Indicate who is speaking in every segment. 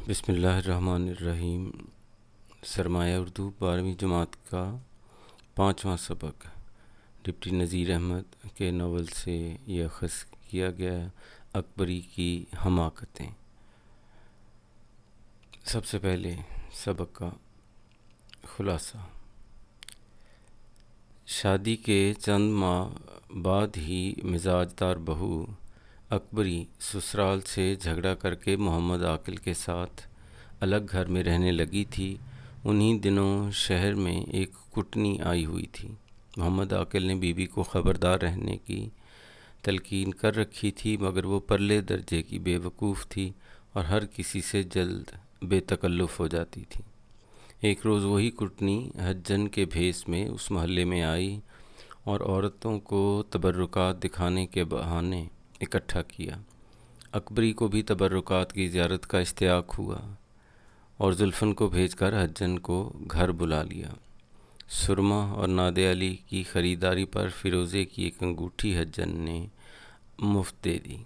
Speaker 1: بسم اللہ الرحمن الرحیم۔ سرمایہ اردو 12ویں جماعت کا 5واں سبق ڈپٹی نذیر احمد کے ناول سے یہ اخذ کیا گیا ہے، اکبری کی حماقتیں۔ سب سے پہلے سبق کا خلاصہ۔ شادی کے چند ماہ بعد ہی مزاج دار بہو اکبری سسرال سے جھگڑا کر کے محمد عاقل کے ساتھ الگ گھر میں رہنے لگی تھی۔ انہی دنوں شہر میں ایک کٹنی آئی ہوئی تھی۔ محمد عاقل نے بیوی کو خبردار رہنے کی تلقین کر رکھی تھی، مگر وہ پرلے درجے کی بے وقوف تھی اور ہر کسی سے جلد بے تکلف ہو جاتی تھی۔ ایک روز وہی کٹنی حجن کے بھیس میں اس محلے میں آئی اور عورتوں کو تبرکات دکھانے کے بہانے اکٹھا کیا۔ اکبری کو بھی تبرکات کی زیارت کا اشتیاق ہوا اور زلفن کو بھیج کر حجن کو گھر بلا لیا۔ سرما اور نادے علی کی خریداری پر فیروزے کی ایک انگوٹھی حجن نے مفت دے دی۔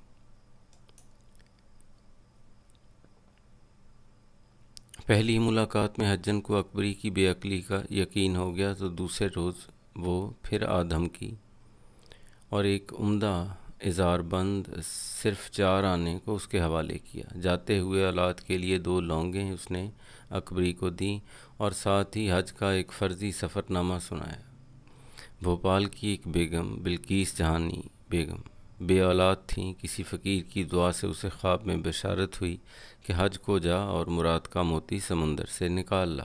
Speaker 1: پہلی ملاقات میں حجن کو اکبری کی بے عقلی کا یقین ہو گیا تو دوسرے روز وہ پھر آدھم کی اور ایک عمدہ اظہار بند صرف 4 آنے کو اس کے حوالے کیا۔ جاتے ہوئے اولاد کے لیے 2 لونگیں اس نے اکبری کو دیں اور ساتھ ہی حج کا ایک فرضی سفر نامہ سنایا۔ بھوپال کی ایک بیگم بلقیس جہانی بیگم بے اولاد تھیں۔ کسی فقیر کی دعا سے اسے خواب میں بشارت ہوئی کہ حج کو جا اور مراد کا موتی سمندر سے نکال لا۔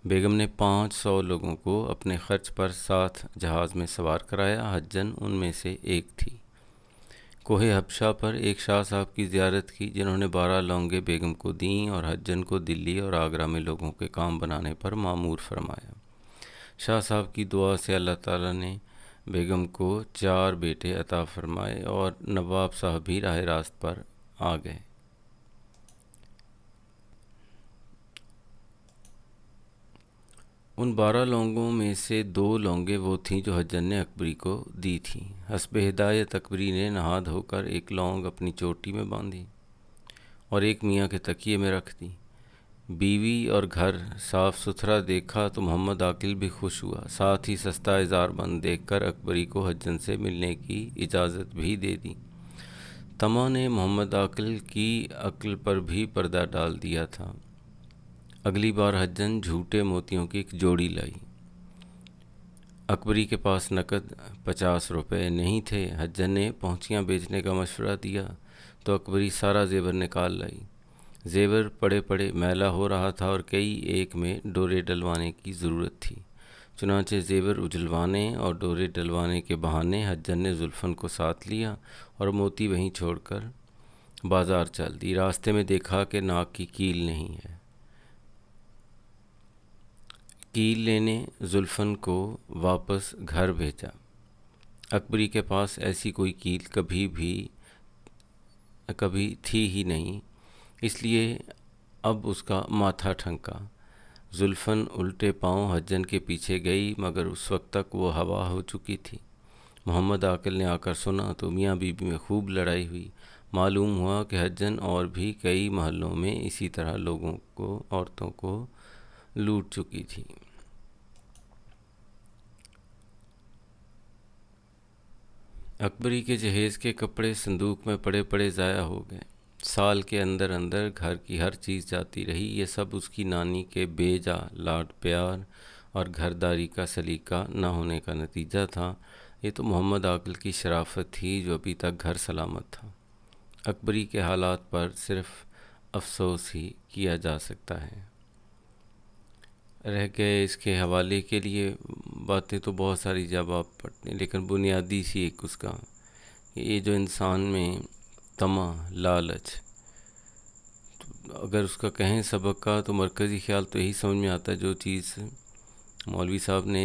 Speaker 1: بیگم نے 500 لوگوں کو اپنے خرچ پر ساتھ جہاز میں سوار کرایا۔ حجن ان میں سے ایک تھی۔ کوہ حبشہ پر ایک شاہ صاحب کی زیارت کی، جنہوں نے 12 لونگیں بیگم کو دیں اور حجن کو دلی اور آگرہ میں لوگوں کے کام بنانے پر مامور فرمایا۔ شاہ صاحب کی دعا سے اللہ تعالیٰ نے بیگم کو 4 بیٹے عطا فرمائے اور نواب صاحب بھی راہ راست پر آ گئے۔ ان 12 لونگوں میں سے 2 لونگیں وہ تھیں جو حجن نے اکبری کو دی تھیں۔ حسب ہدایت اکبری نے نہا دھو کر ایک لونگ اپنی چوٹی میں باندھی اور ایک میاں کے تکیے میں رکھ دی۔ بیوی اور گھر صاف ستھرا دیکھا تو محمد عاقل بھی خوش ہوا، ساتھ ہی سستا اظہار بند دیکھ کر اکبری کو حجن سے ملنے کی اجازت بھی دے دی۔ طمع نے محمد عاقل کی عقل پر بھی پردہ ڈال دیا تھا۔ اگلی بار حجن جھوٹے موتیوں کی ایک جوڑی لائی۔ اکبری کے پاس نقد 50 روپے نہیں تھے۔ حجن نے پہنچیاں بیچنے کا مشورہ دیا تو اکبری سارا زیور نکال لائی۔ زیور پڑے پڑے میلا ہو رہا تھا اور کئی ایک میں ڈورے ڈلوانے کی ضرورت تھی۔ چنانچہ زیور اجلوانے اور ڈورے ڈلوانے کے بہانے حجن نے زلفن کو ساتھ لیا اور موتی وہیں چھوڑ کر بازار چل دی۔ راستے میں دیکھا کہ ناک کی کیل نہیں ہے۔ کیل لینے زلفن کو واپس گھر بھیجا۔ اکبری کے پاس ایسی کوئی کیل کبھی تھی ہی نہیں، اس لیے اب اس کا ماتھا ٹھنکا۔ زلفن الٹے پاؤں حجن کے پیچھے گئی، مگر اس وقت تک وہ ہوا ہو چکی تھی۔ محمد عاقل نے آ کر سنا تو میاں بیوی میں خوب لڑائی ہوئی۔ معلوم ہوا کہ حجن اور بھی کئی محلوں میں اسی طرح لوگوں کو عورتوں کو لوٹ چکی تھی۔ اکبری کے جہیز کے کپڑے صندوق میں پڑے پڑے ضائع ہو گئے۔ سال کے اندر اندر گھر کی ہر چیز جاتی رہی۔ یہ سب اس کی نانی کے بے جا لاڈ پیار اور گھرداری کا سلیقہ نہ ہونے کا نتیجہ تھا۔ یہ تو محمد عاقل کی شرافت تھی جو ابھی تک گھر سلامت تھا۔ اکبری کے حالات پر صرف افسوس ہی کیا جا سکتا ہے۔ رہ گئے اس کے حوالے کے لیے باتیں تو بہت ساری جب آپ پڑھتے ہیں، لیکن بنیادی سی ایک اس کا یہ جو انسان میں طمع، لالچ، اگر اس کا کہیں سبق کا تو مرکزی خیال تو یہی سمجھ میں آتا ہے، جو چیز مولوی صاحب نے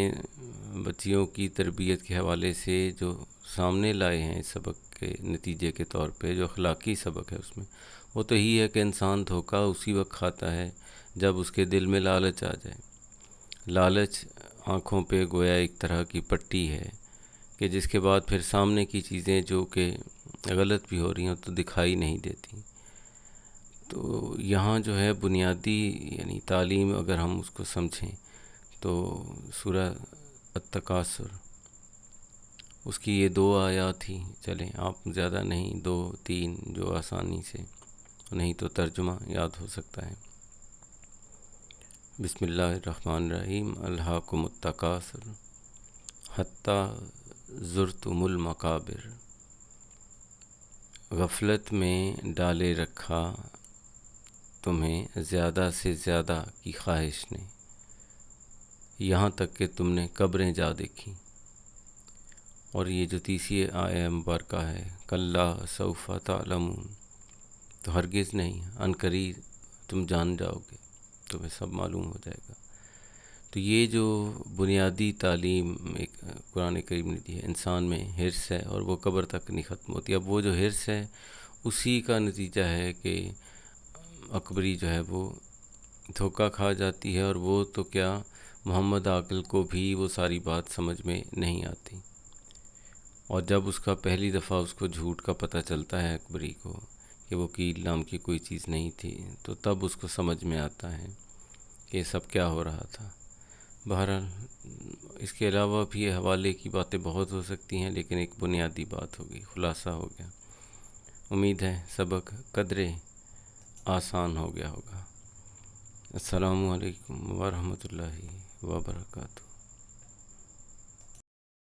Speaker 1: بچیوں کی تربیت کے حوالے سے جو سامنے لائے ہیں اس سبق کے نتیجے کے طور پہ، جو اخلاقی سبق ہے اس میں، وہ تو یہی ہے کہ انسان دھوکہ اسی وقت کھاتا ہے جب اس کے دل میں لالچ آ جائے۔ لالچ آنکھوں پہ گویا ایک طرح کی پٹی ہے کہ جس کے بعد پھر سامنے کی چیزیں جو کہ غلط بھی ہو رہی ہوں تو دکھائی نہیں دیتی۔ تو یہاں جو ہے بنیادی یعنی تعلیم اگر ہم اس کو سمجھیں تو سورہ التکاثر، اس کی یہ 2 آیات ہی چلیں، آپ زیادہ نہیں 2 3 جو آسانی سے، نہیں تو ترجمہ یاد ہو سکتا ہے۔ بسم اللہ الرحمن الرحیم، الہاکم التکاثر حتی زرتم المقابر، غفلت میں ڈالے رکھا تمہیں زیادہ سے زیادہ کی خواہش نے، یہاں تک کہ تم نے قبریں جا دیکھیں۔ اور یہ جو تیسری آیہ مبارکہ ہے، کلا سوف تعلمون، تو ہرگز نہیں، عن قریب تم جان جاؤ گے، تمہیں سب معلوم ہو جائے گا۔ تو یہ جو بنیادی تعلیم ایک قرآن کریم نے دی ہے، انسان میں حرص ہے اور وہ قبر تک نہیں ختم ہوتی۔ اب وہ جو حرص ہے اسی کا نتیجہ ہے کہ اکبری جو ہے وہ دھوکہ کھا جاتی ہے، اور وہ تو کیا، محمد عاقل کو بھی وہ ساری بات سمجھ میں نہیں آتی۔ اور جب اس کا پہلی دفعہ اس کو جھوٹ کا پتہ چلتا ہے اکبری کو کہ وہ کیل نام کی کوئی چیز نہیں تھی، تو تب اس کو سمجھ میں آتا ہے کہ یہ سب کیا ہو رہا تھا۔ بہرحال اس کے علاوہ بھی حوالے کی باتیں بہت ہو سکتی ہیں، لیکن ایک بنیادی بات ہوگی، خلاصہ ہو گیا۔ امید ہے سبق قدرے آسان ہو گیا ہوگا۔ السلام علیکم ورحمۃ اللہ وبرکاتہ۔